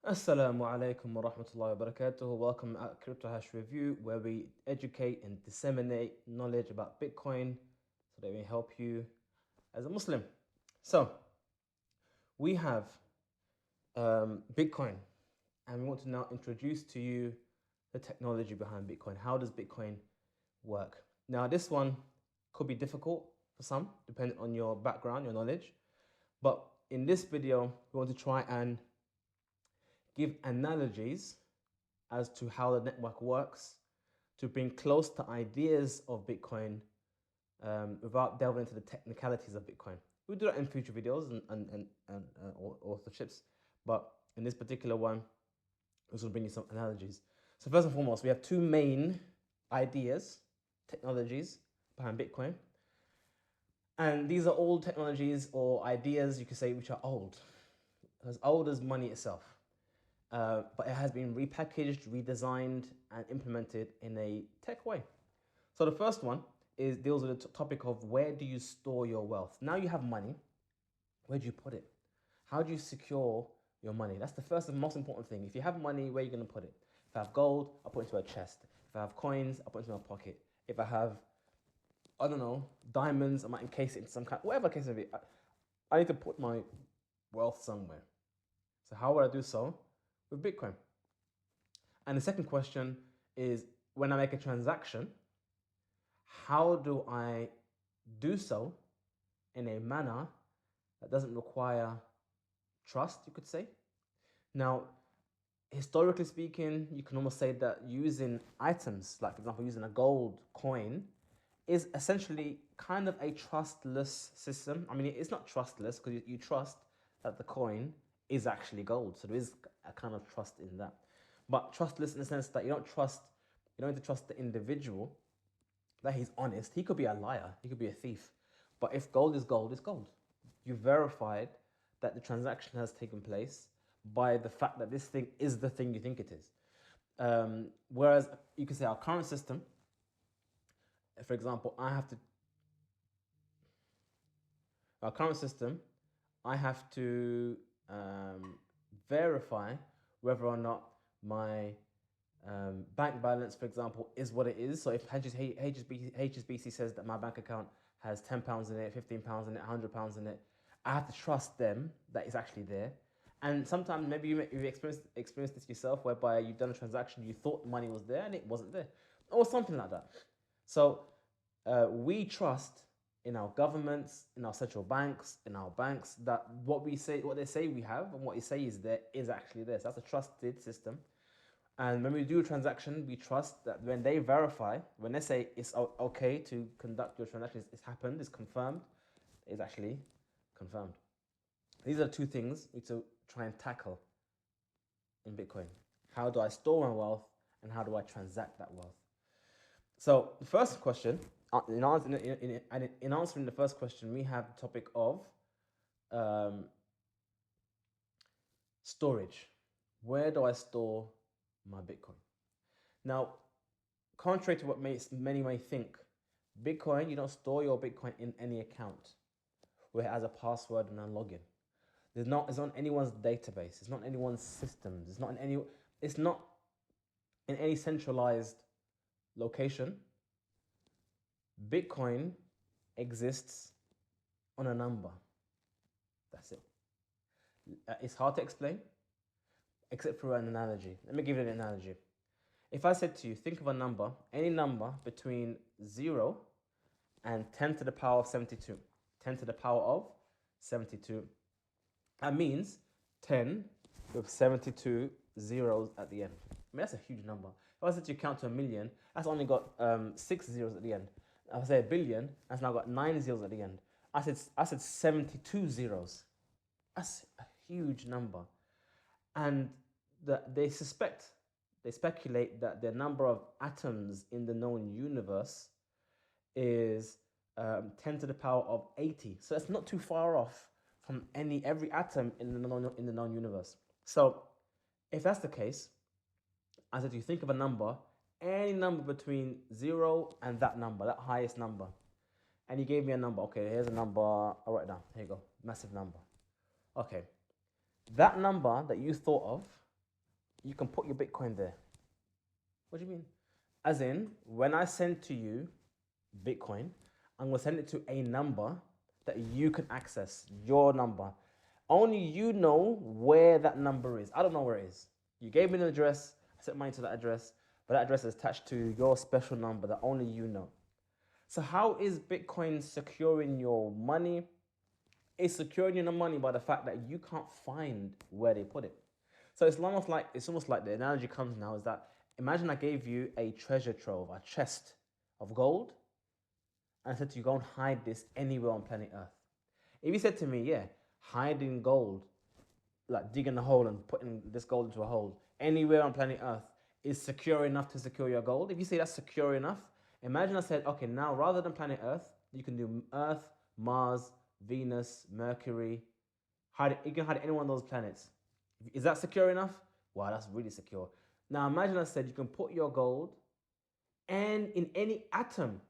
Assalamu alaikum wa rahmatullahi wa barakatuh. Welcome at Crypto Hash Review, where we educate and disseminate knowledge about Bitcoin so that we help you as a Muslim. So, we have Bitcoin, and we want to now introduce to you the technology behind Bitcoin. How does Bitcoin work? Now, this one could be difficult for some, depending on your background, your knowledge. But in this video, we want to try and give analogies as to how the network works to bring close to ideas of Bitcoin without delving into the technicalities of Bitcoin. We'll do that in future videos and authorships, but in this particular one, we're going to bring you some analogies. So first and foremost, we have two main ideas, technologies behind Bitcoin. And these are all technologies or ideas, you could say, which are old. As old as money itself. But it has been repackaged, redesigned, and implemented in a tech way. So the first one deals with the topic of where do you store your wealth? Now you have money, where do you put it? How do you secure your money? That's the first and most important thing. If you have money, where are you going to put it? If I have gold, I'll put it into a chest. If I have coins, I'll put it into my pocket. If I have, I don't know, diamonds, I might encase it in some kind, whatever case may be. I need to put my wealth somewhere. So how would I do so? With Bitcoin. And the second question is, when I make a transaction, how do I do so in a manner that doesn't require trust, you could say? Now, historically speaking, you can almost say that using items, like for example, using a gold coin, is essentially kind of a trustless system. I mean, it's not trustless because you trust that the coin is actually gold. So there is a kind of trust in that. But trustless in the sense that you don't need to trust the individual, that he's honest. He could be a liar, he could be a thief. But if gold is gold, it's gold. You verified that the transaction has taken place by the fact that this thing is the thing you think it is. Whereas you could say our current system, for example, I have to verify whether or not my bank balance, for example, is what it is. So if HSBC says that my bank account has £10 in it, £15 in it, £100 in it, I have to trust them that it's actually there. And sometimes maybe you've experienced this yourself, whereby you've done a transaction, you thought the money was there and it wasn't there, or something like that. So we trust in our governments, in our central banks, in our banks, that what they say we have and what they say is there is actually there. So that's a trusted system. And when we do a transaction, we trust that when they verify, when they say it's okay to conduct your transaction, it's happened, it's confirmed, it's actually confirmed. These are two things we need to try and tackle in Bitcoin. How do I store my wealth and how do I transact that wealth? So the first question, in answering the first question, we have the topic of storage. Where do I store my Bitcoin? Now, contrary to what many may think, Bitcoin, you don't store your Bitcoin in any account where it has a password and a login. It's not anyone's database. It's not anyone's systems. It's not in any centralized location. Bitcoin exists on a number. That's it. It's hard to explain, except for an analogy. Let me give you an analogy. If I said to you, think of a number, any number between 0 and 10 to the power of 72. 10 to the power of 72. That means 10 with 72 zeros at the end. I mean, that's a huge number. If I said to you count to a million, that's only got 6 zeros at the end. If I say a billion, that's now got 9 zeros at the end. I said 72 zeros. That's a huge number. And they speculate that the number of atoms in the known universe is 10 to the power of 80. So that's not too far off from every atom in the known universe. So if that's the case, I said you think of a number, any number between 0 and that number, that highest number. And you gave me a number. Okay, here's a number. I'll write it down. Here you go. Massive number. Okay. That number that you thought of you can put your Bitcoin there. What do you mean? As in, when I send to you Bitcoin, I'm gonna send it to a number that you can access, your number. Only you know where that number is. I don't know where it is. You gave me an address, I sent money to that address, but that address is attached to your special number that only you know. So how is Bitcoin securing your money? It's securing your money by the fact that you can't find where they put it. So it's almost like the analogy comes now is that imagine I gave you a treasure trove, a chest of gold, and I said to you, go and hide this anywhere on planet Earth. If you said to me, yeah, hiding gold, like digging a hole and putting this gold into a hole anywhere on planet Earth is secure enough to secure your gold. If you say that's secure enough, imagine I said, okay, now rather than planet Earth, you can do Earth, Mars, Venus, Mercury. You can hide any one of those planets. Is that secure enough? Wow, that's really secure. Now imagine I said you can put your gold and in any atom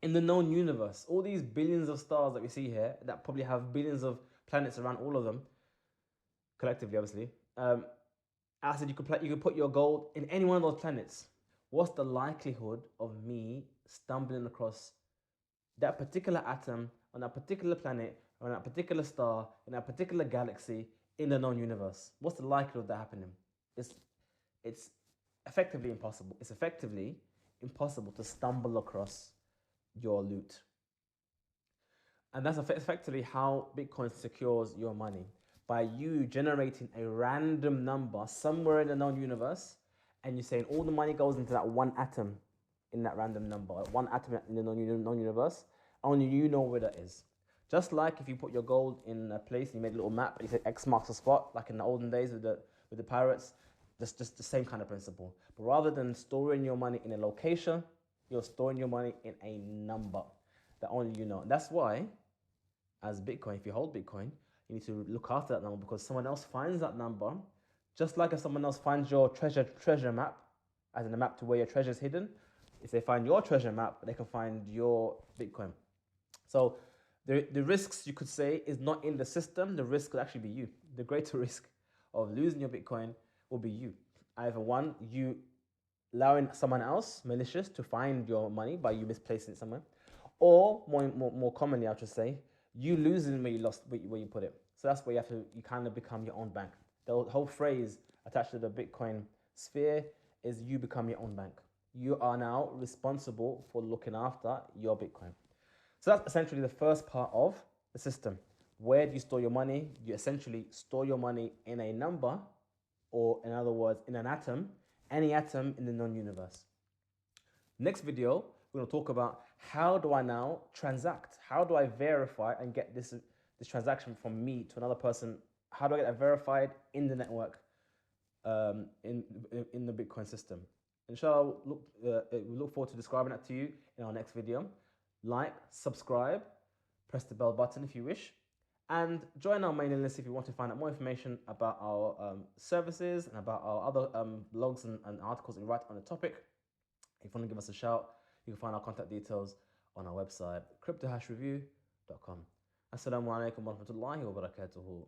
in the known universe, all these billions of stars that we see here that probably have billions of planets around all of them, collectively, obviously. I said you could put your gold in any one of those planets. What's the likelihood of me stumbling across that particular atom on that particular planet, on that particular star, in that particular galaxy in the known universe? What's the likelihood of that happening? It's effectively impossible. It's effectively impossible to stumble across your loot. And that's effectively how Bitcoin secures your money, by you generating a random number somewhere in the known universe, and you're saying all the money goes into that one atom in that random number, one atom in the known universe. Only you know where that is. Just like if you put your gold in a place and you made a little map and you said X marks the spot, like in the olden days with the pirates, that's just the same kind of principle. But rather than storing your money in a location, you're storing your money in a number that only you know. And that's why, as Bitcoin, if you hold Bitcoin, you need to look after that number, because someone else finds that number, just like if someone else finds your treasure map, as in a map to where your treasure is hidden. If they find your treasure map, they can find your Bitcoin. So the risks, you could say, is not in the system. The risk could actually be you. The greater risk of losing your Bitcoin will be you. Either one, you allowing someone else, malicious, to find your money by you misplacing it somewhere, or more commonly, I should say, you losing where you put it. So that's where you kind of become your own bank. The whole phrase attached to the Bitcoin sphere is you become your own bank. You are now responsible for looking after your Bitcoin. So that's essentially the first part of the system. Where do you store your money? You essentially store your money in a number, or in other words, in an atom, any atom in the known universe. Next video, we're going to talk about how do I now transact? How do I verify and get this transaction from me to another person? How do I get that verified in the network, in the Bitcoin system? Inshallah, we look forward to describing that to you in our next video. Like, subscribe, press the bell button if you wish, and join our mailing list if you want to find out more information about our services and about our other blogs and articles we write on the topic. If you want to give us a shout, you can find our contact details on our website, cryptohashreview.com. Assalamu alaikum wa rahmatullahi wa barakatuhu.